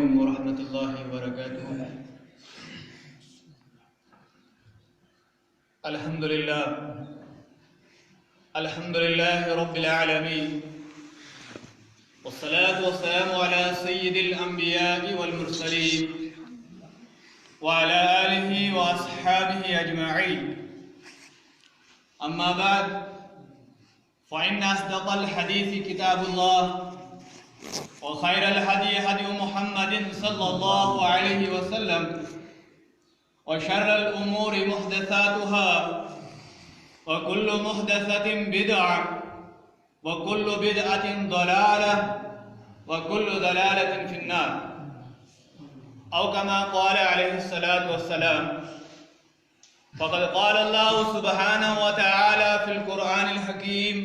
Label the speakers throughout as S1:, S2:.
S1: علیکم ورحمۃ اللہ وبرکاتہ۔ الحمد للہ رب العالمین، والصلاة والسلام على سید الانبیاء والمرسلین وعلى آلہ واصحابہ اجمعین، اما بعد فإن أصدق الحديث كتاب الله، وخير الهدي هدي محمد صلى الله عليه وسلم، وشر الأمور محدثاتها، وكل محدثة بدعة، وكل بدعة ضلالة، وكل ضلالة في النار، أو كما قال عليه الصلاة والسلام. فقد قال الله سبحانه وتعالى في القرآن الحكيم: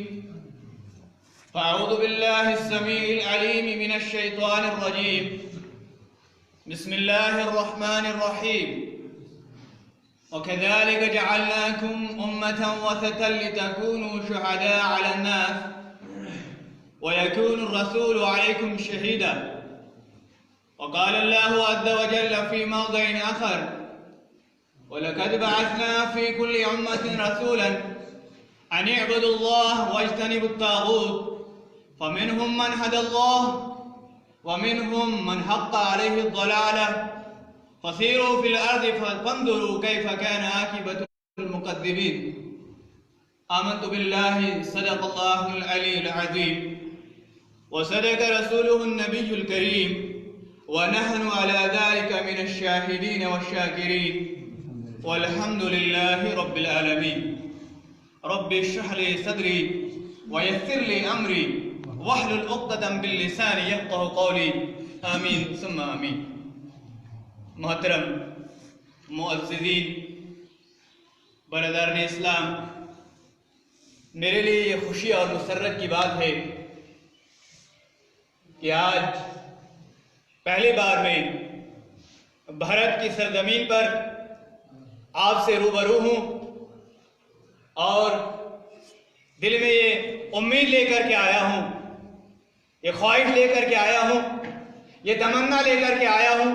S1: فأعوذ بالله السميع العليم من الشيطان الرجيم، بسم الله الرحمن الرحيم، وكذلك جعلناكم أمة وسطا لتكونوا شهداء على الناس ويكون الرسول عليكم شهيدا. وقال الله عز وجل في موضع آخر: وَلَقَدْ بَعَثْنَا فِي كُلِّ أُمَّةٍ رَسُولًا أَنِ اعْبُدُوا اللَّهَ وَاجْتَنِبُوا الطَّاغُوتَ فَمِنْهُمْ مَنْ هَدَى اللَّهُ وَمِنْهُمْ مَنْ حَقَّ عَلَيْهِ الضَّلَالَةُ فَسِيرُوا فِي الْأَرْضِ فَانظُرُوا كَيْفَ كَانَ عَاقِبَةُ الْمُكَذِّبِينَ. آمنت بالله صدق الله العلي العظيم وصدق رسوله النبي الكريم، ونحن على ذلك من الشاهدين والشاكرين، والحمد لله رب العالمين. رب اشرح لي صدري ويسر لي امري واحلل عقدة من لساني يفقهوا قولي، آمین ثم آمین. محترم معززین، برادران اسلام، میرے لیے یہ خوشی اور مسرت کی بات ہے کہ آج پہلی بار میں بھارت کی سرزمین پر آپ سے روبرو ہوں، اور دل میں یہ امید لے کر کے آیا ہوں، یہ خواہش لے کر کے آیا ہوں، یہ تمنا لے کر کے آیا ہوں،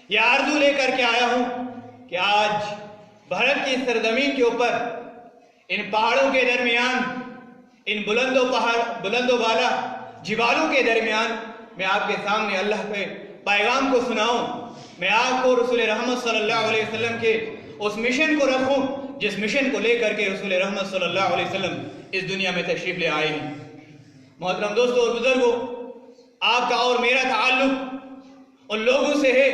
S1: یہ آرزو لے کر کے آیا ہوں کہ آج بھارت کی سرزمین کے اوپر ان پہاڑوں کے درمیان، ان بلند و بالا جبالوں کے درمیان میں آپ کے سامنے اللہ کے پیغام کو سناؤں، میں آپ کو رسول رحمت صلی اللہ علیہ وسلم کے اس مشن کو رکھوں جس مشن کو لے کر کے رسول رحمت صلی اللہ علیہ وسلم اس دنیا میں تشریف لے آئے ہیں. محترم دوستوں اور بزرگوں، آپ کا اور میرا تعلق ان لوگوں سے ہے،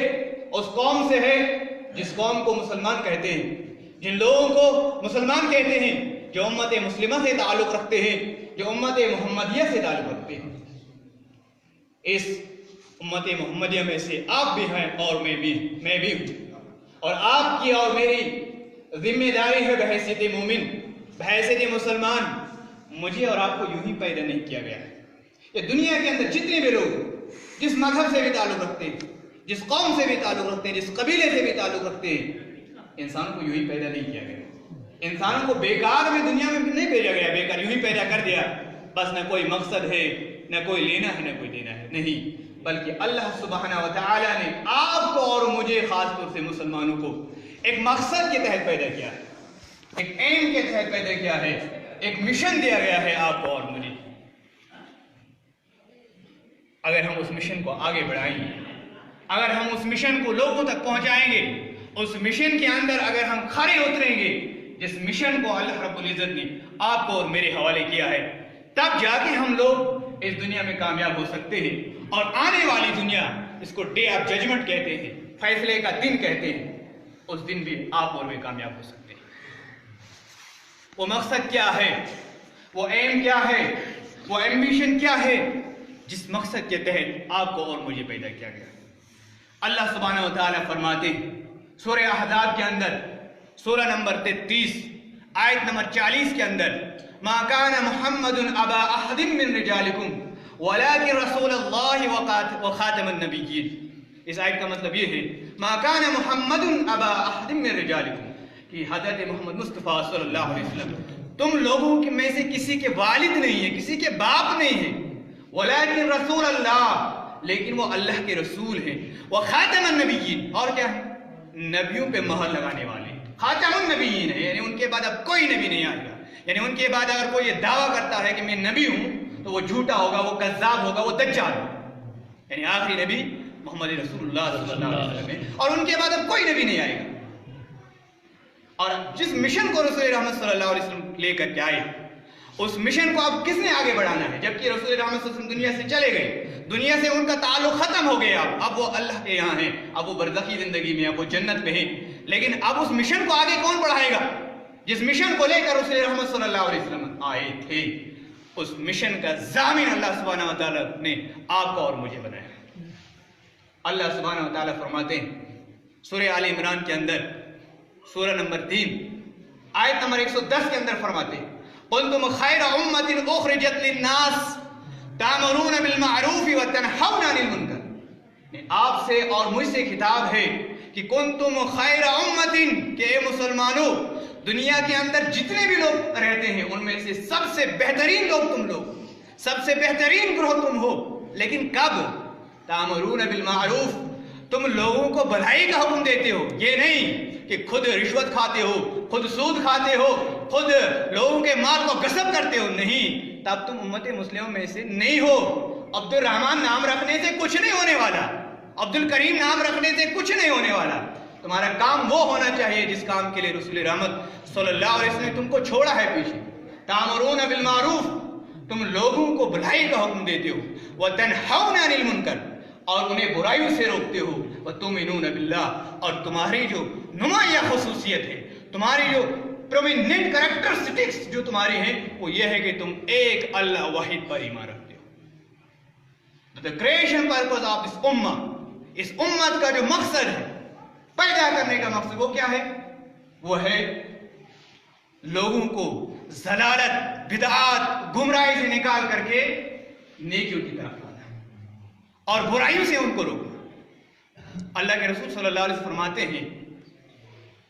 S1: اس قوم سے ہے جس قوم کو مسلمان کہتے ہیں، جن لوگوں کو مسلمان کہتے ہیں، جو امت مسلمہ سے تعلق رکھتے ہیں، جو امت محمدیہ سے تعلق رکھتے ہیں. اس امت محمدیہ میں سے آپ بھی ہیں اور میں بھی ہوں، اور آپ کی اور میری ذمہ داری ہے بحیثیت مومن، بحیثیت مسلمان. مجھے اور آپ کو یوں ہی پیدا نہیں کیا گیا ہے. یہ دنیا کے اندر جتنے بھی لوگ جس مذہب سے بھی تعلق رکھتے ہیں، جس قوم سے بھی تعلق رکھتے ہیں، جس قبیلے سے بھی تعلق رکھتے ہیں، انسانوں کو یوں ہی پیدا نہیں کیا گیا. انسانوں کو بیکار میں دنیا میں نہیں بھیجا گیا، بیکار یوں ہی پیدا کر دیا بس نہ کوئی مقصد ہے، نہ کوئی لینا ہے، نہ کوئی دینا ہے. نہیں، بلکہ اللہ سبحانہ و تعالی نے آپ کو اور مجھے خاص طور سے مسلمانوں کو ایک مقصد کے تحت پیدا کیا ہے، ایک ایم کے تحت پیدا کیا ہے، ایک مشن دیا گیا ہے آپ کو اور مجھے. اگر ہم اس مشن کو آگے بڑھائیں گے، اگر ہم اس مشن کو لوگوں تک پہنچائیں گے، اس مشن کے اندر اگر ہم کھڑے اتریں گے، جس مشن کو اللہ رب العزت نے آپ کو اور میرے حوالے کیا ہے، تب جا کے ہم لوگ اس دنیا میں کامیاب ہو سکتے ہیں. اور آنے والی دنیا، اس کو ڈے آف ججمنٹ کہتے ہیں، فیصلے کا دن کہتے ہیں، اس دن بھی آپ اور میں کامیاب ہو سکتے ہیں. وہ مقصد کیا ہے، وہ ایم کیا ہے، وہ ایمبیشن کیا ہے جس مقصد کے تحت آپ کو اور مجھے پیدا کیا گیا. اللہ سبحانہ و تعالیٰ فرماتے ہیں سورہ احزاب کے اندر، سورہ نمبر 33 آیت نمبر 40 کے اندر: ما کان محمد ابا احد من رجالکم ولكن رسول اللہ وخاتم النبیین. اس آیت کا مطلب یہ ہے ما کان محمد ابا احد من رجالکم، کہ حضرت محمد مصطفیٰ صلی اللہ علیہ وسلم تم لوگوں کے میں سے کسی کے والد نہیں ہیں، کسی کے باپ نہیں ہیں، ولیکن رسول اللہ، لیکن وہ اللہ کے رسول ہیں، وہ خاتم النبیین، اور کیا ہے؟ نبیوں پہ مہر لگانے والے، خاتم النبیین ہے، یعنی ان کے بعد اب کوئی نبی نہیں آئے گا، یعنی ان کے بعد اگر کوئی یہ دعویٰ کرتا ہے کہ میں نبی ہوں تو وہ جھوٹا ہوگا، وہ کذاب ہوگا، وہ دجال ہوگا، یعنی آخری نبی محمد رسول اللہ صلی اللہ علیہ وسلم ہے، اور ان کے بعد اب کوئی نبی نہیں آئے گا۔ اور جس مشن کو رسول رحمت صلی اللہ علیہ وسلم لے کر کے آئے، اس مشن کو اب کس نے آگے بڑھانا ہے؟ جبکہ رسول رحمت صلی اللہ علیہ وسلم دنیا سے چلے گئے، دنیا سے ان کا تعلق ختم ہو گیا، اب وہ اللہ کے یہاں ہیں، اب وہ برزخی زندگی میں، اب وہ جنت میں ہیں، لیکن اب اس مشن کو آگے کون بڑھائے گا؟ جس مشن کو لے کر رسول رحمت صلی اللہ علیہ وسلم آئے تھے، اس مشن کا ضامن اللہ سبحانہ وتعالیٰ نے آپ کو اور مجھے بنایا۔ اللہ سبحانہ وتعالیٰ فرماتے ہیں سورہ آل عمران کے اندر، سورہ نمبر 3 آیت نمبر 110 کے اندر فرماتے ہیں کنتم خیر امت اخرجت للناس تأمرون بالمعروف وتنہون عن المنکر، آپ سے اور مجھ سے خطاب ہے کہ کنتم خیر امت، کہ اے مسلمانوں دنیا کے اندر جتنے بھی لوگ رہتے ہیں ان میں سے سب سے بہترین لوگ تم لوگ، سب سے بہترین گروہ تم ہو، لیکن کب؟ تأمرون بالمعروف، تم لوگوں کو بھلائی کا حکم دیتے ہو، یہ نہیں کہ خود رشوت کھاتے ہو، خود سود کھاتے ہو، خود لوگوں کے مال کو غصب کرتے ہو، نہیں، تب تم امت مسلموں میں سے نہیں ہو۔ عبد الرحمن نام رکھنے سے کچھ نہیں ہونے والا، عبد الکریم نام رکھنے سے کچھ نہیں ہونے والا، تمہارا کام وہ ہونا چاہیے جس کام کے لیے رسول رحمت صلی اللہ علیہ وسلم نے تم کو چھوڑا ہے پیچھے۔ تأمرون بالمعروف، تم لوگوں کو بھلائی کا حکم دیتے ہو، وتنہون عن المنکر، اور انہیں برائیوں سے روکتے ہو، وتؤمنون باللہ، اور تمہاری جو نمایاں خصوصیت ہے، تمہاری جو پرومیننٹ کریکٹرسٹکس جو تمہاری ہیں وہ یہ ہے کہ تم ایک اللہ واحد پر ایمان رکھتے ہو۔ The creation purpose of this ummah، اس امت کا جو مقصد ہے، پیدا کرنے کا مقصد وہ کیا ہے؟ وہ ہے لوگوں کو ضلالت، بدعات، گمراہی سے نکال کر کے نیکیوں کی طرف لانا اور برائیوں سے ان کو روکنا۔ اللہ کے رسول صلی اللہ علیہ وسلم فرماتے ہیں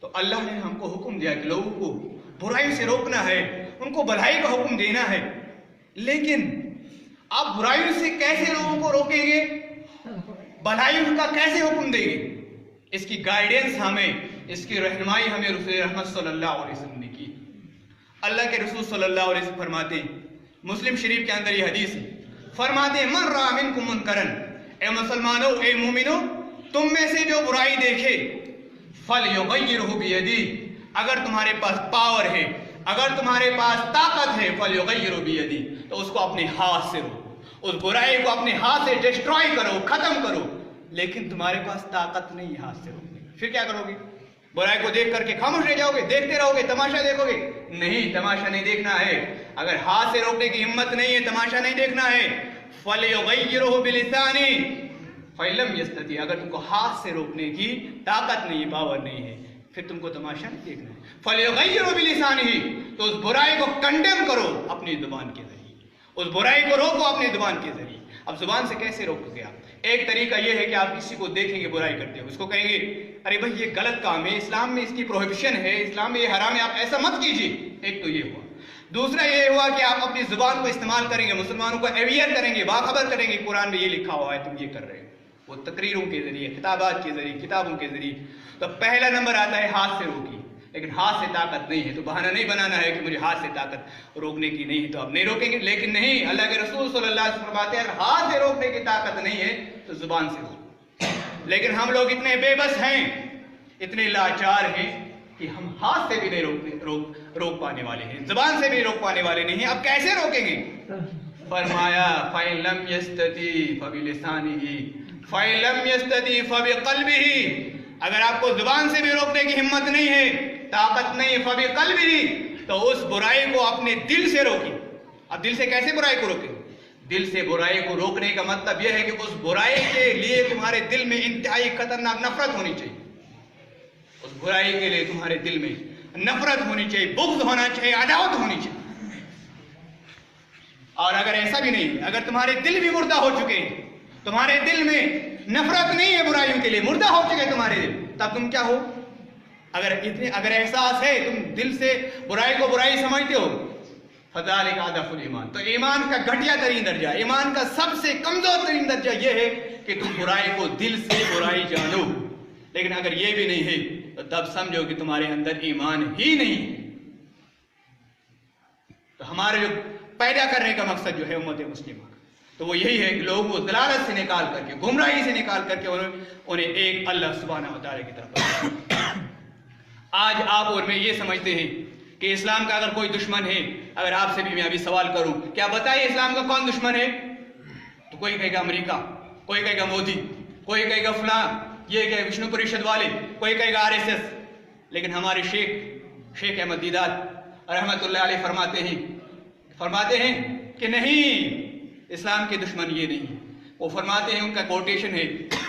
S1: تو اللہ نے ہم کو حکم دیا کہ لوگوں کو برائیوں سے روکنا ہے، ان کو بھلائی کا حکم دینا ہے، لیکن آپ برائیوں سے کیسے لوگوں کو روکیں گے؟ بھلائیوں کا کیسے حکم دیں گے؟ اس کی گائیڈنس ہمیں، اس کی رہنمائی ہمیں رسول رحمت صلی اللہ علیہ وسلم نے کی۔ اللہ کے رسول صلی اللہ علیہ وسلم فرماتے ہیں، مسلم شریف کے اندر یہ حدیث ہے، فرماتے ہیں من رأى منکم منکرا، اے مسلمانوں، اے مومنوں، تم میں سے جو برائی دیکھے فَلْيُغَيِّرْهُ بِيَدِهِ، اگر تمہارے پاس پاور ہے، اگر تمہارے پاس طاقت ہے، فَلْيُغَيِّرْهُ بِيَدِهِ، تو اس کو اپنے ہاتھ سے روکو، اس برائی کو اپنے ہاتھ سے ڈسٹروائے کرو، ختم کرو، لیکن تمہارے پاس طاقت نہیں ہاتھ سے روکنے، پھر کیا کرو گے؟ برائی کو دیکھ کر کے خاموش رہ جاؤ گے، دیکھتے رہو گے، تماشا دیکھو گے؟ نہیں، تماشا نہیں دیکھنا ہے۔ اگر ہاتھ سے روکنے کی ہمت نہیں ہے، تماشا نہیں دیکھنا ہے، فَلْيُغَيِّرْهُ بِلِسَانِهِ فَإِلَّمْ يَسْتَطِعْ، اگر تم کو ہاتھ سے روکنے کی طاقت نہیں ہے، پاور نہیں ہے، پھر تم کو تماشا نہیں دیکھنا ہے۔ فَلْيُغَيِّرْهُ بِلِسَانِهِ، تو اس برائی کو کنڈیم کرو اپنی زبان کے ذریعے، اس برائی کو روکو اپنی زبان کے ذریعے۔ اب زبان سے کیسے روکو گے آپ؟ ایک طریقہ یہ ہے کہ آپ کسی کو دیکھیں گے برائی کرتے ہو، اس کو کہیں گے ارے بھائی یہ غلط کام ہے، اسلام میں اس کی پروہیبیشن ہے، اسلام میں یہ حرام ہے، آپ ایسا مت کیجیے، ایک تو یہ ہوا۔ دوسرا یہ ہوا کہ آپ اپنی زبان کو استعمال کریں گے، مسلمانوں کو اویئر کریں گے، باخبر کریں گے، قرآن میں یہ لکھا ہوا ہے تم یہ کر رہے ہو، وہ تقریروں کے ذریعے، خطابات کے ذریعے، کتابوں کے ذریعے۔ تو پہلا نمبر آتا ہے ہاتھ سے روکی، لیکن ہاتھ سے طاقت نہیں ہے تو بہانہ نہیں بنانا ہے کہ مجھے ہاتھ سے طاقت روکنے کی نہیں ہے تو آپ نہیں روکیں گے، لیکن نہیں، اللہ کے رسول صلی اللہ علیہ وسلم فرماتے ہیں اگر ہاتھ سے روکنے کی طاقت نہیں ہے تو زبان سے روکو۔ لیکن ہم لوگ اتنے بے بس ہیں، اتنے لاچار ہیں کہ ہم ہاتھ سے بھی نہیں روک پانے والے ہیں، زبان سے بھی روک پانے والے نہیں ہیں۔ اب کیسے روکیں گے؟ فرمایا فَإِن لَمْ يَسْتَطِعْ فَبِلِسَانِهِ فَإِن لَمْ يَسْتَطِعْ فَبِقَلْبِهِ، اگر آپ کو زبان سے بھی روکنے کی ہمت نہیں ہے، طاقت نہیں، فَبِقَلْبِهِ، تو اس برائی کو اپنے دل سے روکیں۔ اب دل سے کیسے برائی کو روکیں؟ دل سے برائی کو روکنے کا مطلب یہ ہے کہ اس برائی کے لیے تمہارے دل میں انتہائی خطرناک نفرت ہونی چاہیے، اس برائی کے لیے تمہارے دل میں نفرت ہونی چاہیے، بغض ہونا چاہیے، عداوت ہونی چاہیے۔ اور اگر ایسا بھی نہیں، اگر تمہارے دل بھی مردہ ہو چکے ہیں، تمہارے دل میں نفرت نہیں ہے برائیوں کے لیے، مردہ ہو چکے تمہارے دل، تب تم کیا ہو؟ اگر احساس ہے، تم دل سے برائی کو برائی سمجھتے ہو، فَذَلِكَ أَضْعَفُ الْإِيمَانِ، تو ایمان کا گھٹیا ترین درجہ، ایمان کا سب سے کمزور ترین درجہ یہ ہے کہ تم برائی کو دل سے برائی جانو، لیکن اگر یہ بھی نہیں ہے تو تب سمجھو کہ تمہارے اندر ایمان ہی نہیں ہے۔ تو ہمارے جو پیدا کرنے کا مقصد جو ہے امت مسلمہ، تو وہ یہی ہے کہ لوگوں کو ضلالت سے نکال کر کے، گمراہی سے نکال کر کے انہیں ایک اللہ سبحانہ و تعالی کی طرف۔ آج آپ اور میں یہ سمجھتے ہیں کہ اسلام کا اگر کوئی دشمن ہے، اگر آپ سے بھی میں ابھی سوال کروں کیا بتائیے اسلام کا کون دشمن ہے، تو کوئی کہے گا امریکہ، کوئی کہے گا مودی، کوئی کہے گا فلاں، یہ کہ وشنو پریشد والے، کوئی کہے گا RSS۔ لیکن ہمارے شیخ احمد دیدات رحمت اللہ علیہ فرماتے ہیں کہ نہیں، اسلام کے دشمن یہ نہیں۔ وہ فرماتے ہیں، ان کا کوٹیشن ہے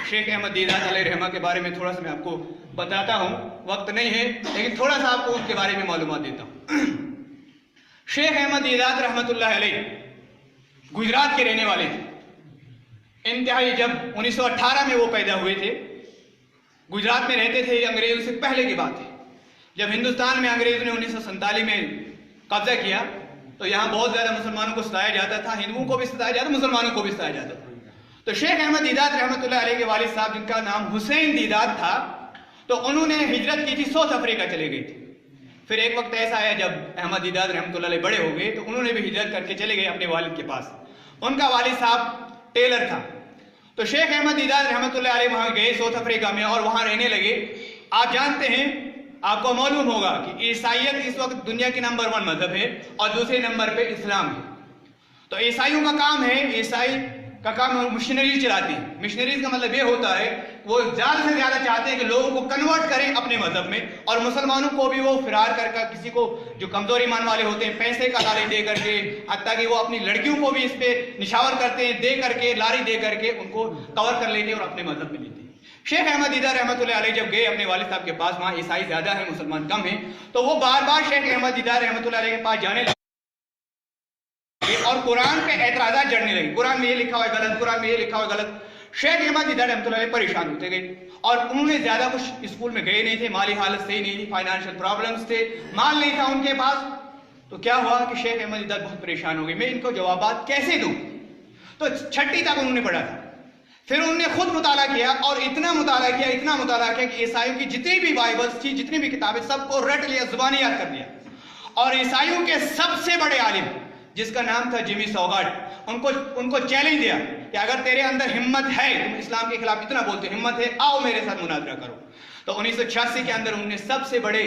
S1: شیخ احمد دیدات علیہ رحمہ کے بارے میں تھوڑا سا میں آپ کو بتاتا ہوں، وقت نہیں ہے لیکن تھوڑا سا آپ کو ان کے بارے میں معلومات دیتا ہوں۔ شیخ احمد دیدات رحمت اللہ علیہ گجرات کے رہنے والے تھے، انتہائی جب 1918 میں وہ پیدا ہوئے تھے، گجرات میں رہتے تھے، انگریزوں سے پہلے کی بات ہے۔ جب ہندوستان میں انگریزوں نے 1947 میں قبضہ کیا تو یہاں بہت زیادہ مسلمانوں کو ستایا جاتا تھا، ہندوؤں کو بھی ستایا جاتا، مسلمانوں کو بھی ستایا جاتا تھا۔ تو شیخ احمد دیدات رحمت اللہ علیہ کے والد صاحب جن کا نام حسین دیدات تھا، تو انہوں نے ہجرت کی تھی، ساؤتھ افریقہ چلے گئے تھے۔ پھر ایک وقت ایسا آیا جب احمد دیدات رحمت اللہ علیہ بڑے ہو گئے تو انہوں نے بھی ہجرت کر کے چلے گئے اپنے والد کے پاس۔ ان کا والد صاحب ٹیلر تھا، تو شیخ احمد دیدات رحمت اللہ علیہ وہاں گئے ساؤتھ افریقہ میں اور وہاں رہنے لگے۔ آپ جانتے ہیں، آپ کو معلوم ہوگا کہ عیسائیت اس وقت دنیا کی نمبر 1 مذہب ہے اور دوسرے نمبر پہ اسلام ہے۔ تو عیسائیوں کا کام ہے، عیسائی کا کام مشنریز چلاتے ہیں۔ مشنریز کا مطلب یہ ہوتا ہے وہ زیادہ سے زیادہ چاہتے ہیں کہ لوگوں کو کنورٹ کریں اپنے مذہب میں، اور مسلمانوں کو بھی وہ فرار کر کسی کو جو کمزور ایمان والے ہوتے ہیں پیسے کا لالچ دے کر کے، حتیٰ کہ وہ اپنی لڑکیوں کو بھی اس پہ نشاور کرتے ہیں، دے کر کے لاری دے کر کے ان کو کور کر لیتے ہیں اور اپنے مذہب میں لیتے ہیں۔ شیخ احمد دیدات رحمت اللہ علیہ جب گئے اپنے والد صاحب کے پاس، وہاں عیسائی زیادہ ہیں مسلمان کم ہیں، تو وہ بار بار شیخ احمد دیدات رحمت اللہ علیہ کے پاس جانے لگے اور قرآن پہ اعتراضات جڑنے لگے، قرآن میں یہ لکھا ہوا ہے غلط، قرآن میں یہ لکھا ہوا ہے غلط۔ شیخ احمد دیدات رحمت اللہ علیہ پریشان ہوتے گئے، اور انہوں نے زیادہ کچھ اسکول میں گئے نہیں تھے، مالی حالت صحیح نہیں تھی، فائنانشل پرابلمز تھے، مال نہیں تھا ان کے پاس۔ تو کیا ہوا کہ شیخ احمد دیدات بہت پریشان ہو گئے، میں ان کو جوابات کیسے دوں؟ تو 6ٹھی تک انہوں نے پڑھا تھا، پھر انہوں نے خود مطالعہ کیا اور اتنا مطالعہ کیا کہ عیسائیوں کی جتنی بھی بائبلز تھی، جتنی بھی کتابیں، سب کو رٹ لیا، زبانی یاد کر لیا۔ اور عیسائیوں کے سب سے بڑے عالم جس کا نام تھا جیمی سوگاٹ، ان کو چیلنج دیا کہ اگر تیرے اندر ہمت ہے، تم اسلام کے خلاف اتنا بولتے ہو، ہمت ہے، آؤ میرے ساتھ مناظرہ کرو۔ تو 1986 کے اندر انہوں نے سب سے بڑے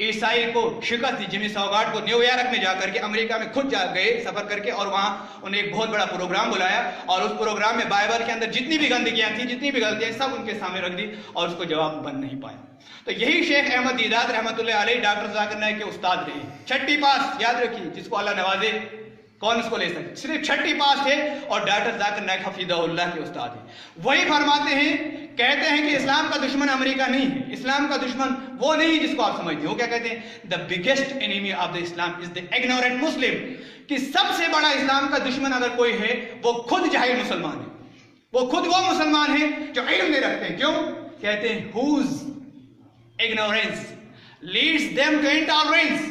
S1: عیسائی کو شکست دی، جیمی سوگاٹ کو، نیو یارک میں جا کر کے، امریکہ میں خود جا گئے سفر کر کے، اور وہاں انہوں نے ایک بہت بڑا پروگرام بلایا، اور اس پروگرام میں بائبل کے اندر جتنی بھی گندگیاں تھیں، جتنی بھی غلطیاں، سب ان کے سامنے رکھ دی اور اس کو جواب بن نہیں پایا۔ تو یہی شیخ احمد دیدات رحمت اللہ علیہ ڈاکٹر ذاکر نائک کے استاد رہے، 6ٹھی پاس، یاد رکھیے، جس کو اللہ نوازے کون اس کو لے سکتے، صرف 6ٹھی پاس تھے، اور ڈاکٹر ذاکر نائک حفیظہ اللہ کے استاد ہیں۔ وہی فرماتے ہیں، کہتے ہیں کہ اسلام کا دشمن امریکہ نہیں ہے، اسلام کا دشمن وہ نہیں جس کو آپ سمجھتے ہیں۔ وہ کیا کہتے ہیں؟ the biggest enemy of the Islam is the ignorant Muslim، کہ سب سے بڑا اسلام کا دشمن اگر کوئی ہے وہ خود جاہل مسلمان ہے، وہ خود وہ مسلمان ہیں جو علم نہیں رکھتے ہیں۔ کیوں؟ کہتے ہیں whose ignorance leads them to intolerance،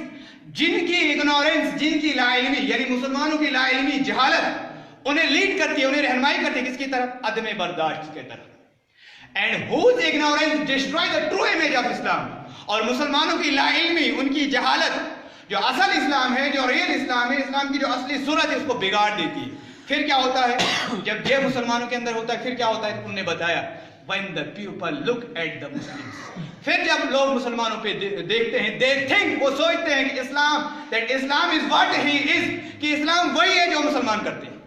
S1: جن کی اگنورنس، جن کی لا علمی، یعنی مسلمانوں کی لا علمی، جہالت انہیں لیڈ کرتی ہے، انہیں رہنمائی کرتی ہے کس کی طرف؟ عدم برداشت کی طرف۔ And whose ignorance destroy the true image of Islam، اور مسلمانوں کی لا علمی، ان کی جہالت جو اصل اسلام ہے، جو ریل اسلام ہے، اسلام کی جو اصلی صورت ہے، اس کو بگاڑ دیتی ہے۔ پھر کیا ہوتا ہے جب یہ مسلمانوں کے اندر ہوتا ہے؟ پھر کیا ہوتا ہے؟ انہوں نے بتایا when the people look at the Muslims، پھر جب لوگ مسلمانوں پہ دیکھتے ہیں، they think، وہ سوچتے ہیں کہ Islam is what he is، کہ اسلام وہی ہے جو مسلمان کرتے ہیں۔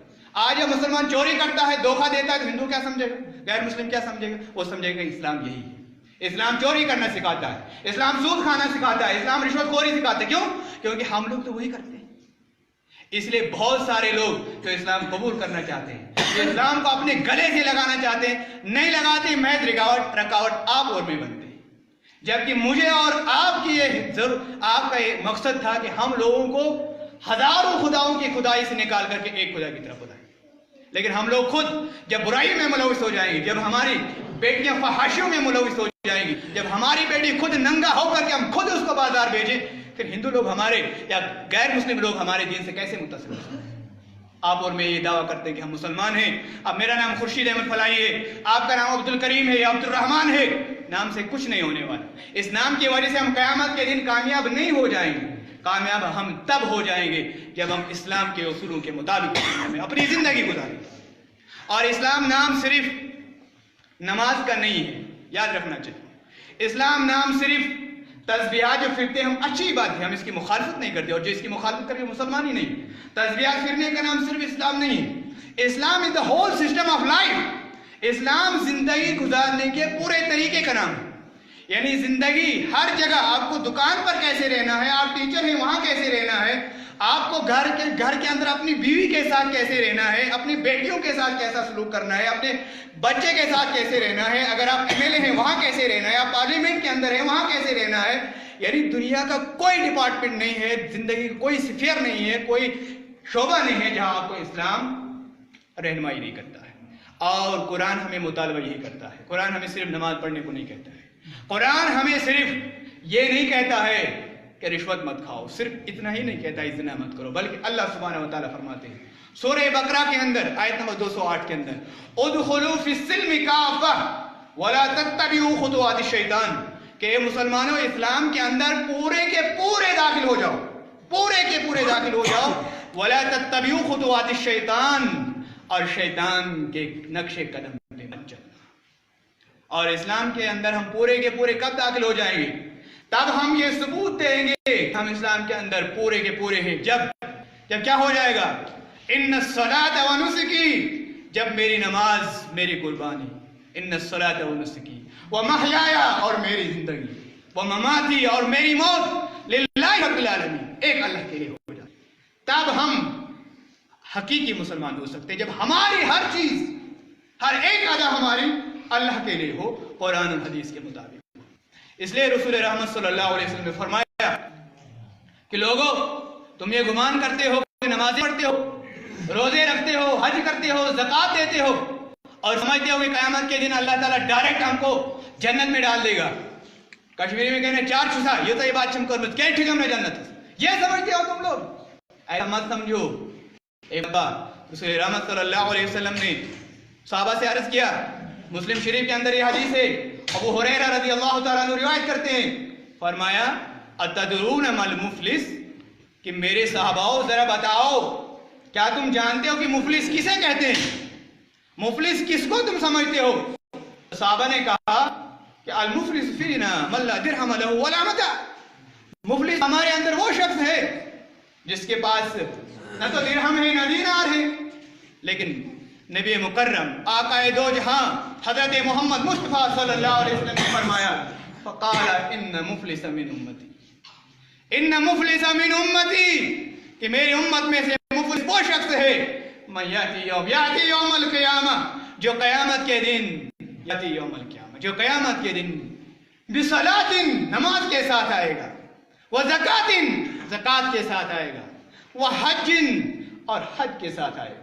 S1: آج جب مسلمان چوری کرتا ہے، دھوکہ دیتا ہے، تو ہندو کیا سمجھے گا، غیر مسلم کیا سمجھے گا؟ وہ سمجھے گا اسلام یہی ہے، اسلام چوری کرنا سکھاتا ہے، اسلام سود کھانا سکھاتا ہے، اسلام رشوت خوری سکھاتا ہے۔ کیوں؟ کیونکہ ہم لوگ تو وہی کرتے ہیں۔ اس لیے بہت سارے لوگ جو اسلام قبول کرنا چاہتے ہیں، جو اسلام کو اپنے گلے سے لگانا چاہتے ہیں، نہیں لگاتے، محض رکاوٹ آپ اور میں بنتے ہیں۔ جبکہ مجھے اور آپ کی آپ کا یہ مقصد تھا کہ ہم لوگوں کو ہزاروں خداؤں کی خدائی سے نکال کر کے ایک خدا کی طرف بلائیں، لیکن ہم لوگ خود جب برائی میں ملوث ہو جائیں گے، جب ہماری بیٹیاں فحاشیوں میں ملوث ہو جائیں گی، جب ہماری بیٹی خود ننگا ہو کر کے ہم خود اس کو بازار بھیجیں، پھر ہندو لوگ ہمارے یا غیر مسلم لوگ ہمارے دین سے کیسے متصل ہو سکتے ہیں؟ آپ اور میں یہ دعویٰ کرتے ہیں کہ ہم مسلمان ہیں. اب میرا نام خورشید احمد فلاحی ہے, آپ کا نام عبد الکریم ہے یا عبد الرحمن ہے, نام سے کچھ نہیں ہونے والا. اس نام کی وجہ سے ہم قیامت کے دن کامیاب نہیں ہو جائیں گے. کامیاب ہم تب ہو جائیں گے جب ہم اسلام کے اصولوں کے مطابق اپنی زندگی گزاریں. اور اسلام نام صرف نماز کا نہیں ہے, یاد رکھنا چاہیے. اسلام نام صرف تسبیحات جو پھرتے ہیں ہم اچھی بات ہے, ہم اس کی مخالفت نہیں کرتے, اور جو اس کی مخالفت کرے مسلمان ہی نہیں. تسبیحات پھرنے کا نام صرف اسلام نہیں ہے. Islam is the whole system of life. Islam زندگی گزارنے کے پورے طریقے کا نام ہے. یعنی زندگی ہر جگہ, آپ کو دکان پر کیسے رہنا ہے, آپ ٹیچر ہیں وہاں کیسے رہنا ہے, آپ کو گھر کے اندر اپنی بیوی کے ساتھ کیسے رہنا ہے, اپنی بیٹیوں کے ساتھ کیسا سلوک کرنا ہے, اپنے بچے کے ساتھ کیسے رہنا ہے, اگر آپ MLA ہیں وہاں کیسے رہنا ہے, آپ پارلیمنٹ کے اندر ہیں وہاں کیسے رہنا ہے. یعنی دنیا کا کوئی ڈپارٹمنٹ نہیں ہے, زندگی کا کوئی سفیر نہیں ہے, کوئی شعبہ نہیں ہے جہاں آپ کو اسلام رہنمائی نہیں کرتا ہے. اور قرآن ہمیں مطالبہ یہی کرتا ہے. قرآن ہمیں صرف نماز پڑھنے کو نہیں کہتا ہے. قرآن ہمیں صرف یہ نہیں کہتا ہے کہ رشوت مت کھاؤ, صرف اتنا ہی نہیں کہتا ہے زنا مت کرو, بلکہ اللہ سبحانہ و تعالیٰ فرماتے ہیں سورہ بقرہ کے اندر آیت نمبر 208 کے اندر, ادخلوا فی السلم کافہ ولا تتبعوا خطوات الشیطان, کہ اے مسلمانوں اسلام کے اندر پورے کے پورے داخل ہو جاؤ, پورے کے پورے داخل ہو جاؤ. ولا تتبعوا خطوات الشیطان, اور شیطان کے نقش قدم پہ مت چلنا. اور اسلام کے اندر ہم پورے کے پورے کب داخل ہو جائیں گے؟ تب ہم یہ ثبوت دیں گے ہم اسلام کے اندر پورے کے پورے ہیں جب کیا ہو جائے گا؟ ان الصلاۃ و نسکی, جب میری نماز میری قربانی, ان الصلاۃ و نسکی و محیای, اور میری زندگی, و مماتی, اور میری موت, للہ رب العالمین, ایک اللہ کے لیے ہو جائے. تب ہم حقیقی مسلمان ہو سکتے ہیں جب ہماری ہر چیز, ہر ایک ادا ہماری اللہ کے لیے ہو, قرآن و حدیث کے مطابق. اس لیے رسول رحمت صلی اللہ علیہ وسلم نے فرمایا کہ لوگوں تم یہ گمان کرتے ہو کہ نمازیں پڑھتے ہو, روزے رکھتے ہو, حج کرتے ہو, زکوٰۃ دیتے ہو, اور سمجھتے ہو کہ قیامت کے دن اللہ تعالیٰ ڈائریکٹ ہم کو جنت میں ڈال دے گا. کشمیری میں کہنے چار چھسا, یہ تو یہ بات چمکر مت کیا ٹھیک ہم نے جنت, یہ سمجھتے ہو تم لوگ. ایسا مت سمجھو. ایک بار رسول رحمت صلی اللہ علیہ وسلم نے صحابہ سے عرض کیا, مسلم شریف کے اندر یہ حدیث ہے, ابو ہریرہ رضی اللہ تعالیٰ عنہ روایت کرتے ہیں, فرمایا اتدرون ما المفلس, کہ میرے صحاباؤ ذرا بتاؤ کیا تم جانتے ہو کہ مفلس کسے کہتے ہیں, مفلس کس کو تم سمجھتے ہو؟ صحابہ نے کہا کہ المفلس فینا من لا درہم لہ ولا متاع, مفلس ہمارے اندر وہ شخص ہے جس کے پاس نہ تو درہم ہے نہ دینار ہے, لیکن نبی مکرم آقا دو جہاں حضرت محمد مصطفیٰ صلی اللہ علیہ وسلم نے فرمایا, فقال ان مفلس من امتی, ان مفلس من امتی, کہ میری امت میں سے مفلس وہ شخص ہے, من یاتی یوم القیامہ, جو قیامت کے دن, یاتی یوم القیامہ, جو قیامت کے دن بصلاۃ, نماز کے ساتھ آئے گا, وزکاۃ, زکوٰۃ کے ساتھ آئے گا, وحج, اور حج کے ساتھ آئے گا.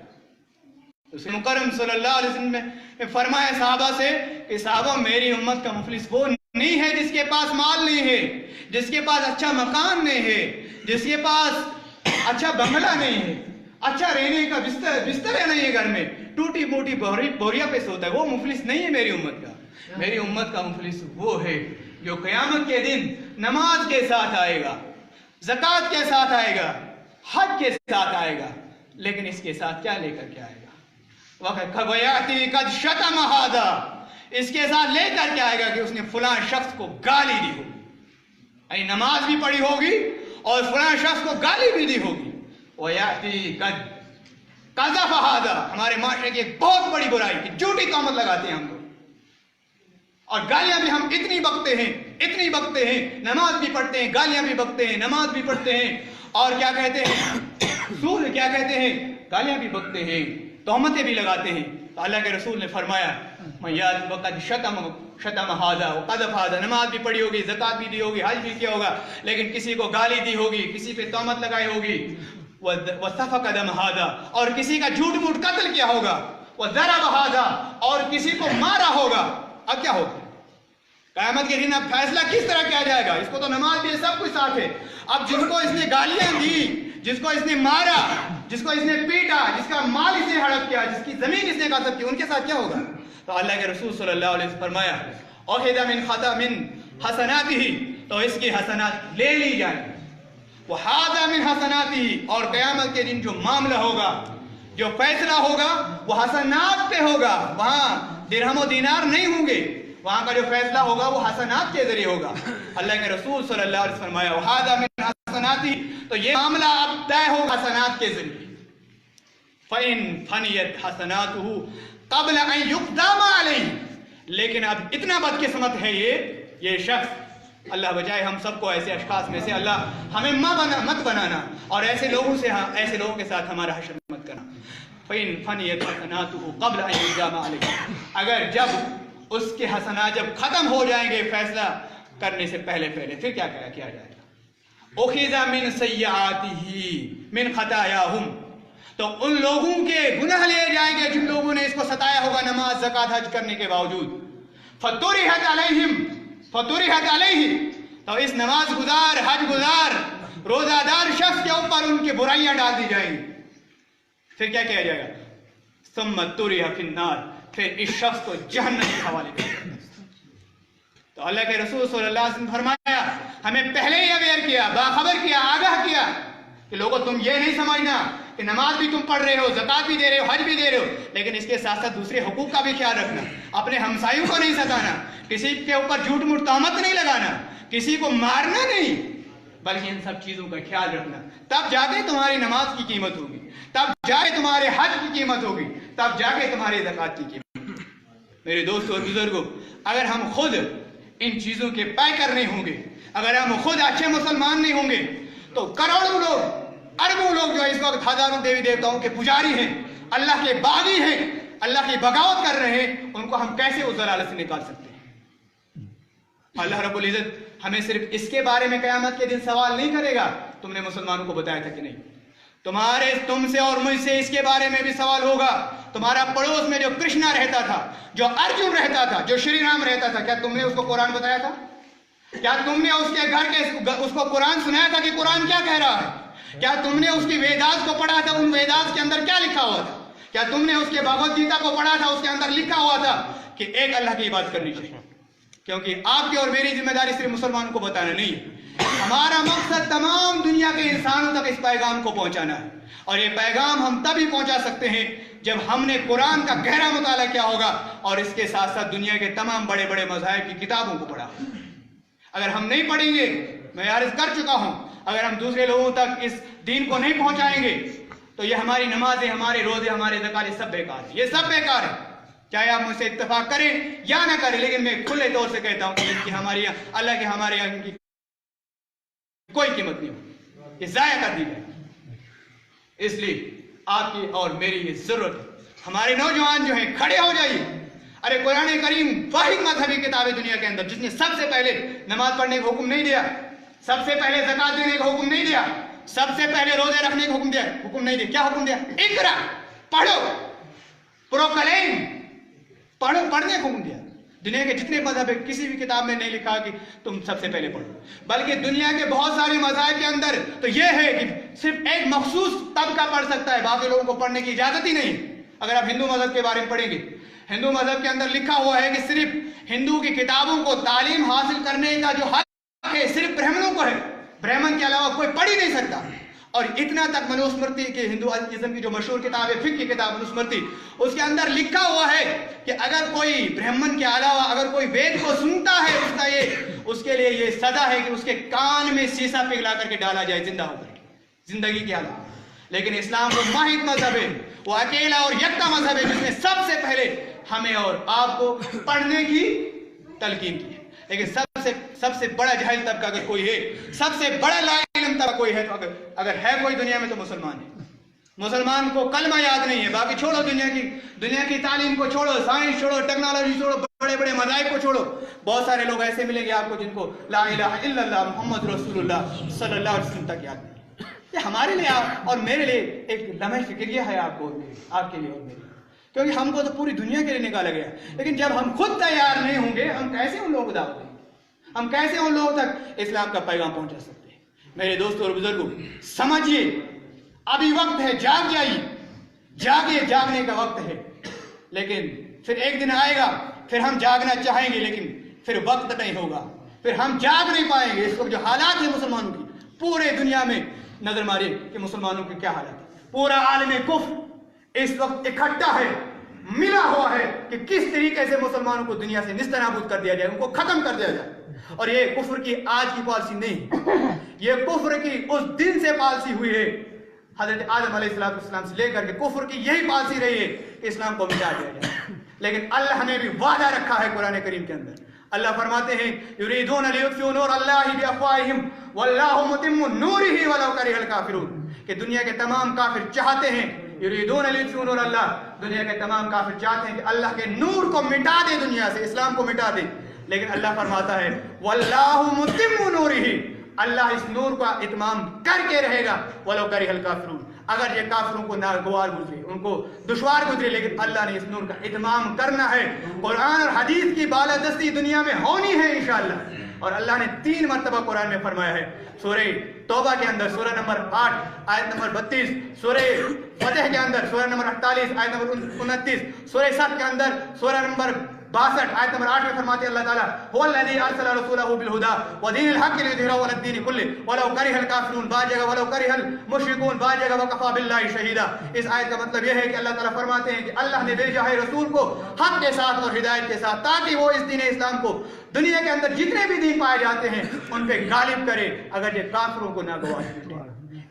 S1: اس مکرم صلی اللہ علیہ وسلم نے فرمایا صحابہ سے کہ صحابہ میری امت کا مفلس وہ نہیں ہے جس کے پاس مال نہیں ہے, جس کے پاس اچھا مکان نہیں ہے, جس کے پاس اچھا بنگلہ نہیں ہے, اچھا رہنے کا بستر نہیں ہے گھر میں, ٹوٹی موٹی بوریا پہ سوتا ہے, وہ مفلس نہیں ہے میری امت کا. میری امت کا مفلس وہ ہے جو قیامت کے دن نماز کے ساتھ آئے گا, زکوٰۃ کے ساتھ آئے گا, حج کے ساتھ آئے گا, لیکن اس کے ساتھ کیا لے کر کے آئے گا؟ وَيَأْتِي قَدْ شَتَمَ هَذَا, اس کے ساتھ لے کر کے آئے گا کہ اس نے فلاں شخص کو گالی دی ہوگی, یعنی نماز بھی پڑھی ہوگی اور فلاں شخص کو گالی بھی دی ہوگی. وَيَأْتِي قَدْ قَذَفَ هَذَا, ہمارے معاشرے کی ایک بہت بڑی برائی کی جھوٹی تہمت لگاتے ہیں ہم لوگ, اور گالیاں بھی ہم اتنی بکتے ہیں, نماز بھی پڑھتے ہیں, گالیاں بھی بکتے ہیں, نماز بھی پڑھتے ہیں, اور کیا کہتے ہیں سود, کیا کہتے ہیں گالیاں بھی بکتے ہیں, تہمتیں بھی لگاتے ہیں. تو اللہ کے رسول نے فرمایا وقد شتم هذا وقذف هذا, نماز بھی پڑھی ہوگی, زکوٰۃ بھی دی ہوگی, حج بھی کیا ہوگا, لیکن کسی کو گالی دی ہوگی, کسی پہ تہمت لگائی ہوگی, وسفک دم هذا, اور کسی کا جھوٹ موٹ قتل کیا ہوگا, وضرب هذا, اور کسی کو مارا ہوگا. اب کیا ہوگا قیامت کے دن؟ اب فیصلہ کس طرح کیا جائے گا؟ اس کو تو نماز بھی سب کچھ ساتھ ہے. اب جن کو اس نے گالیاں دی, جس کو اس نے مارا، جس کو اس نے پیٹا، جس کا مال اس نے ہڑپ کیا، جس کی زمین اس نے غصب کی، ان کے ساتھ کیا ہوگا؟ تو اللہ کے رسول صلی اللہ علیہ وسلم فرمایا اوحد من خطا من حسناته، تو اس کی حسنات لے لی جائیں، وحاذا من حسناته، اور قیامت کے دن جو معاملہ ہوگا، جو فیصلہ ہوگا وہ حسنات پہ ہوگا، وہاں درہم و دینار نہیں ہوں گے، وہاں کا جو فیصلہ ہوگا وہ حسنات کے ذریعے ہوگا۔ اللہ کے رسول صلی اللہ علیہ وسلم فرمایا وحاذا من حسناتی، تو یہ معاملہ اب طے ہوگا حسنات کے ذریعے۔ فَإِن فَنِيَتْ حَسَنَاتُهُ قَبْلَ أَن يُقْدَامَ عَلَيْهِ، لیکن اب اتنا بدقسمت ہے یہ شخص، اللہ بچائے ہم سب کو ایسے اشخاص میں سے اللہ ہمیں مت بنانا، اور ایسے لوگوں کے ساتھ ہمارا حشر مت کرنا۔ فَإِن فَنِيَتْ حَسَنَاتُهُ قَبْلَ أَن يُقْدَامَ عَلَيْهِ، اگر جب اس کے حسنات جب ختم ہو جائیں گے فیصلہ کرنے سے پہلے پھر کیا کیا جائے گا؟ اخذ من سیئاتہ من خطایاہم، تو ان لوگوں کے گناہ لیے جائیں گے جن لوگوں نے اس کو ستایا ہوگا نماز زکوٰۃ حج کرنے کے باوجود۔ فطرحت علیہ، تو اس نماز گزار، حج گزار، روزہ دار شخص کے اوپر ان کی برائیاں ڈال دی جائیں گی۔ پھر کیا کیا جائے گا؟ ثم طرح فی النار، پھر اس شخص کو جہنم کے حوالے کر دیا۔ تو اللہ کے رسول صلی اللہ علیہ وسلم فرمایا ہمیں پہلے ہی اویئر کیا، باخبر کیا، آگاہ کیا کہ لوگوں تم یہ نہیں سمجھنا کہ نماز بھی تم پڑھ رہے ہو، زکوٰۃ بھی دے رہے ہو، حج بھی دے رہے ہو، لیکن اس کے ساتھ ساتھ دوسرے حقوق کا بھی خیال رکھنا، اپنے ہمسایوں کو نہیں ستانا، کسی کے اوپر جھوٹ موٹ تہمت نہیں لگانا، کسی کو مارنا نہیں، بلکہ ان سب چیزوں کا خیال رکھنا۔ تب جا کے تمہاری نماز کی قیمت ہوگی، تب جا کے تمہارے حج کی قیمت ہوگی، تب جا کے تمہاری زکوٰۃ کی قیمت ہوگی۔ میرے دوستوں اور بزرگوں، اگر ہم خود ان چیزوں کے پیکر نہیں ہوں گے، اگر ہم خود اچھے مسلمان نہیں ہوں گے، تو کروڑوں لوگ، اربوں لوگ جو اس وقت ہزاروں دیوی دیوتاؤں کے پجاری ہیں، اللہ کے باغی ہیں، اللہ کی بغاوت کر رہے ہیں، ان کو ہم کیسے اس ضلالت سے نکال سکتے ہیں؟ اللہ رب العزت ہمیں صرف اس کے بارے میں قیامت کے دن سوال نہیں کرے گا، تم نے مسلمانوں کو بتایا تھا کہ نہیں، تم سے اور مجھ سے اس کے بارے میں بھی سوال ہوگا۔ تمہارا پڑوس میں جو کرشنا رہتا تھا، جو ارجن رہتا تھا، جو شری رام رہتا تھا، کیا تم نے اس کو قرآن بتایا تھا؟ کیا تم نے اس کے گھر کے اس کو قرآن سنایا تھا کہ قرآن کیا کہہ رہا ہے؟ کیا تم نے اس کی ویداس کو پڑھا تھا؟ ان ویداس کے اندر کیا لکھا ہوا تھا؟ کیا تم نے اس کے بھگوت گیتا کو پڑھا تھا؟ اس کے اندر لکھا ہوا تھا کہ ایک اللہ کی عبادت کرنی چاہیے۔ کیونکہ آپ کی اور میری ذمہ داری صرف مسلمانوں کو بتانا نہیں ہے، ہمارا مقصد تمام دنیا کے انسانوں تک اس پیغام کو پہنچانا ہے، اور یہ پیغام ہم تبھی پہنچا سکتے ہیں جب ہم نے قرآن کا گہرا مطالعہ کیا ہوگا اور اس کے ساتھ ساتھ دنیا کے تمام بڑے بڑے مذاہب کی کتابوں کو پڑھا۔ اگر ہم نہیں پڑھیں گے، میں عرض کر چکا ہوں، اگر ہم دوسرے لوگوں تک اس دین کو نہیں پہنچائیں گے تو یہ ہماری نمازیں، ہمارے روزے، ہمارے زکوٰۃ، یہ سب بیکار ہے، یہ سب بیکار ہے، چاہے آپ مجھ سے اتفاق کریں یا نہ کریں، لیکن میں کھلے طور سے کہتا ہوں کہ ان کی ہمارے یہاں، اللہ کے ہمارے یہاں ان کی کوئی قیمت نہیں ہوگی، یہ ضائع کر دی جائے۔ اس لیے آپ کی اور میری یہ ضرورت ہے، ہمارے نوجوان جو ہیں کھڑے ہو جائیے۔ ارے قرآن کریم واحد مذہبی کتاب ہے دنیا کے اندر جس نے سب سے پہلے نماز پڑھنے کا حکم نہیں دیا، سب سے پہلے زکوٰۃ دینے کا حکم نہیں دیا، سب سے پہلے روزے رکھنے کا حکم نہیں دیا۔ کیا حکم دیا؟ اقرا، پڑھو، پروکلیم، پڑھو، پڑھنے کا حکم دیا۔ دنیا کے جتنے مذہب ہیں کسی بھی کتاب میں نہیں لکھا کہ تم سب سے پہلے پڑھو، بلکہ دنیا کے بہت سارے مذاہب کے اندر تو یہ ہے کہ صرف ایک مخصوص طبقہ پڑھ سکتا ہے، باقی لوگوں کو پڑھنے کی اجازت ہی نہیں۔ اگر آپ ہندو مذہب کے بارے میں پڑھیں گے، ہندو مذہب کے اندر لکھا ہوا ہے کہ صرف ہندو کی کتابوں کو تعلیم حاصل کرنے کا جو حق ہے صرف برہمنوں کو ہے، برہمن کے علاوہ کوئی پڑھ ہی نہیں سکتا۔ اور اتنا تک منوسمرتی کے ہندوازم کی جو مشہور کتاب ہے، فقہ کی کتاب منوسمرتی، اس کے اندر لکھا ہوا ہے کہ اگر کوئی برہمن کے علاوہ اگر کوئی وید کو سنتا ہے، اس کے لیے یہ سزا ہے کہ اس کے کان میں سیسا پگھلا کر کے ڈالا جائے زندہ ہو کر کے، زندگی کے علاوہ۔ لیکن اسلام وہ واحد مذہب ہے، وہ اکیلا اور یکتا مذہب ہے جس نے سب سے پہلے ہمیں اور آپ کو پڑھنے کی تلقین کی ہے۔ لیکن سب سے بڑا جاہل طبقہ اگر کوئی ہے، سب سے بڑا لا علم طبقہ کوئی ہے، تو اگر ہے کوئی دنیا میں تو مسلمان ہے۔ مسلمان کو کلمہ یاد نہیں ہے، باقی چھوڑو، دنیا کی تعلیم کو چھوڑو، سائنس چھوڑو، ٹیکنالوجی چھوڑو، بڑے بڑے مذاہب کو چھوڑو۔ بہت سارے لوگ ایسے ملیں گے آپ کو جن کو لا الہ الا اللہ محمد رسول اللہ صلی اللہ علیہ وسلم تک یاد نہیں۔ یہ ہمارے لیے اور میرے لیے ایک لمحہ فکریہ ہے، آپ کے لیے اور میرے لیے، کیونکہ ہم کو تو پوری دنیا کے لیے نکالا گیا۔ لیکن جب ہم خود تیار نہیں ہوں گے، ہم کیسے ان لوگوں کو دعوت دیں گے؟ ہم کیسے ان لوگوں تک اسلام کا پیغام پہنچا سکتے ہیں؟ میرے دوستوں اور بزرگوں، سمجھیے ابھی وقت ہے، جاگ جائیے، جاگیے، جاگنے کا وقت ہے۔ لیکن پھر ایک دن آئے گا، پھر ہم جاگنا چاہیں گے لیکن پھر وقت نہیں ہوگا، پھر ہم جاگ نہیں پائیں گے۔ اس وقت جو حالات ہیں مسلمانوں کی، پورے دنیا میں نظر مارے کہ مسلمانوں کی کیا حالت ہے۔ پورا عالم کفر اس وقت اکٹھا ہے، ملا ہوا ہے کہ کس طریقے سے مسلمانوں کو دنیا سے نستنابود کر دیا جائے، ان کو ختم کر دیا جائے۔ اور یہ کفر کی آج کی پالیسی نہیں، یہ کفر کی اس دن سے پالیسی ہوئی ہے، حضرت آدم علیہ السلام سے لے کر کے کفر کی یہی پالیسی رہی ہے کہ اسلام کو مٹا دیا جائے۔ لیکن اللہ نے بھی وعدہ رکھا ہے قرآن کریم کے اندر، اللہ فرماتے ہیں یریدون لیطفئوا نور اللہ بافواہہم واللہ متم نورہ ولو کرہ الکافرون، کہ دنیا کے تمام کافر چاہتے ہیں، یریدون لیطفئوا نور اللہ، دنیا کے تمام کافر چاہتے ہیں کہ اللہ کے نور کو مٹا دے، دنیا سے اسلام کو مٹا دے، لیکن اللہ فرماتا ہے واللہ متم نورہ، اللہ اس نور کا اتمام کر کے رہے گا، ولو کرہ الکافرون، اگر یہ کافروں کو ناگوار گزرے، ان کو دشوار گزرے، لیکن اللہ نے اس نور کا اتمام کرنا ہے۔ قرآن اور حدیث کی بالادستی دنیا میں ہونی ہے انشاءاللہ۔ اور اللہ نے 3 مرتبہ قرآن میں فرمایا ہے، سورہ توبہ کے اندر سورہ نمبر 8 آیت نمبر 32، سورہ فتح کے اندر سورہ نمبر 48 آیت نمبر 29، سورہ صف کے اندر سورہ نمبر 62 آیت نمبر 8 میں فرماتے ہیں اللہ تعالیٰ هو الذی ارسل رسولہ بالہدی ودین الحق لیظہرہ علی الدین کلہ ولو کرہ الکافرون، بعض جگہ ولو کرہ المشرکون، بعض جگہ وکفی باللہ شہیدا۔ اس آیت کا مطلب یہ ہے کہ اللہ تعالیٰ فرماتے ہیں کہ اللہ نے بھیجا ہے رسول کو حق کے ساتھ اور ہدایت کے ساتھ، تاکہ وہ اس دین اسلام کو دنیا کے اندر جتنے بھی دین پائے جاتے ہیں ان پہ غالب کرے، اگر یہ کافروں کو ناگوار کرے۔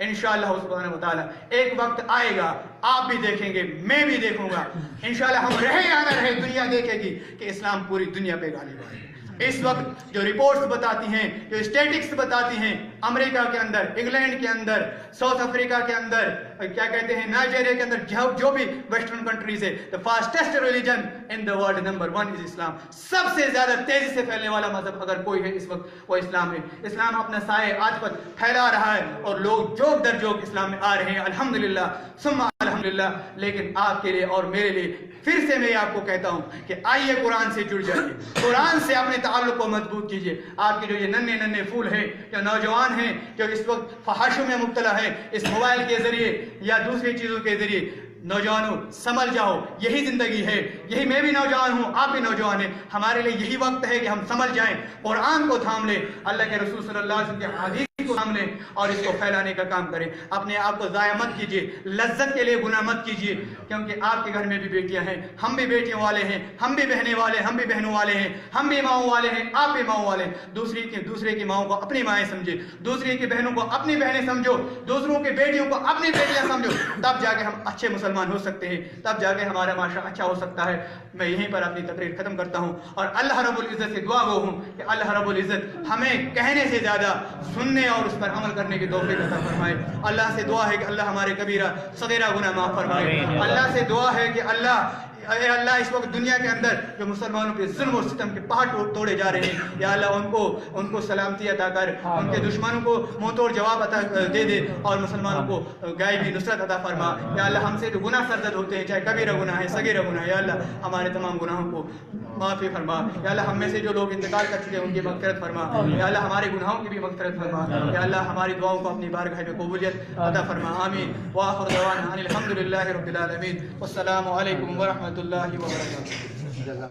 S1: انشاءاللہ سبحانہ وتعالیٰ ایک وقت آئے گا، آپ بھی دیکھیں گے، میں بھی دیکھوں گا، انشاءاللہ ہم رہے یا نہ رہے دنیا دیکھے گی کہ اسلام پوری دنیا پہ غالب آئے۔ اس وقت جو رپورٹس بتاتی ہیں، جو اسٹیٹکس بتاتی ہیں، امریکہ کے اندر، انگلینڈ کے اندر، ساؤتھ افریقہ کے اندر، کیا کہتے ہیں نائجیریا کے اندر، جو بھی ویسٹرن کنٹریز ہے، the fastest religion in the world number 1 is اسلام، سب سے زیادہ تیزی سے پھیلنے والا مذہب اگر کوئی ہے اس وقت وہ اسلام ہے۔ اسلام اپنا سایہ آج پر پھیلا رہا ہے اور لوگ جوک در جوک اسلام میں آ رہے ہیں، الحمدللہ ثم الحمدللہ۔ لیکن آپ کے لیے اور میرے لیے پھر سے میں آپ کو کہتا ہوں کہ آئیے قرآن سے جڑ جائیے، قرآن سے اپنے تعلق کو مضبوط کیجیے۔ آپ کے جو یہ ننھے ننھے پھول ہیں، جو نوجوان ہیں، جو اس وقت فحاشوں میں مبتلا ہے، اس موبائل کے ذریعے یا دوسری چیزوں کے ذریعے، نوجوانوں سنبھل جاؤ، یہی زندگی ہے، یہی میں بھی نوجوان ہوں، آپ بھی نوجوان ہیں، ہمارے لیے یہی وقت ہے کہ ہم سنبھل جائیں، قرآن کو تھام لیں، اللہ کے رسول صلی اللہ علیہ وسلم کے حدیث کو تھام لیں اور اس کو پھیلانے کا کام کریں۔ اپنے آپ کو ضائع مت کیجیے، لذت کے لیے گناہ مت کیجیے، کیونکہ آپ کے گھر میں بھی بیٹیاں ہیں، ہم بھی بیٹیوں والے ہیں، ہم بھی بہنے والے ہیں، ہم بھی بہنوں والے ہیں، ہم بھی ماؤں والے ہیں، آپ بھی ماؤں والے ہیں۔ دوسرے کی ماؤں کو اپنی مائیں سمجھے، دوسرے کی بہنوں کو اپنی بہنیں سمجھو، دوسروں کی بیٹیوں کو اپنی بیٹیاں سمجھو، تب جا کے ہم اچھے مسلمان ہو سکتے ہیں، تب جا کے ہمارا معاشرہ اچھا ہو سکتا ہے۔ میں یہیں پر اپنی تقریر ختم کرتا ہوں اور اللہ رب العزت سے دعا گو ہوں کہ اللہ رب العزت ہمیں کہنے سے زیادہ سننے اور اس پر عمل کرنے کی توفیق عطا فرمائے۔ اللہ سے دعا ہے کہ اللہ ہمارے کبیرہ صغیرہ گناہ معاف فرمائے۔ اللہ سے دعا ہے کہ اے اللہ اس وقت دنیا کے اندر جو مسلمانوں کے ظلم و ستم کے پہاڑ توڑے جا رہے ہیں، یا اللہ ان کو سلامتی عطا کر، ان کے دشمنوں کو منہ توڑ جواب عطا دے دے اور مسلمانوں کو غائبی نصرت عطا فرما۔ یا اللہ ہم سے جو گناہ سرزد ہوتے ہیں، چاہے کبیرہ گناہ ہے، صغیرہ گناہ ہے، یا اللہ ہمارے تمام گناہوں کو معافی فرما۔ یا اللہ ہم میں سے جو لوگ انتقال کر چکے ہیں ان کی مغفرت فرما، یا اللہ ہمارے گناہوں کی بھی مغفرت فرما، یا اللہ ہماری دعاؤں کو اپنی بارگاہ میں قبولیت عطا فرما۔ آمین۔ وآخر دعوانا ان الحمد للہ رب العالمین، والسلام علیکم ورحمۃ اللہ وبرکاتہ۔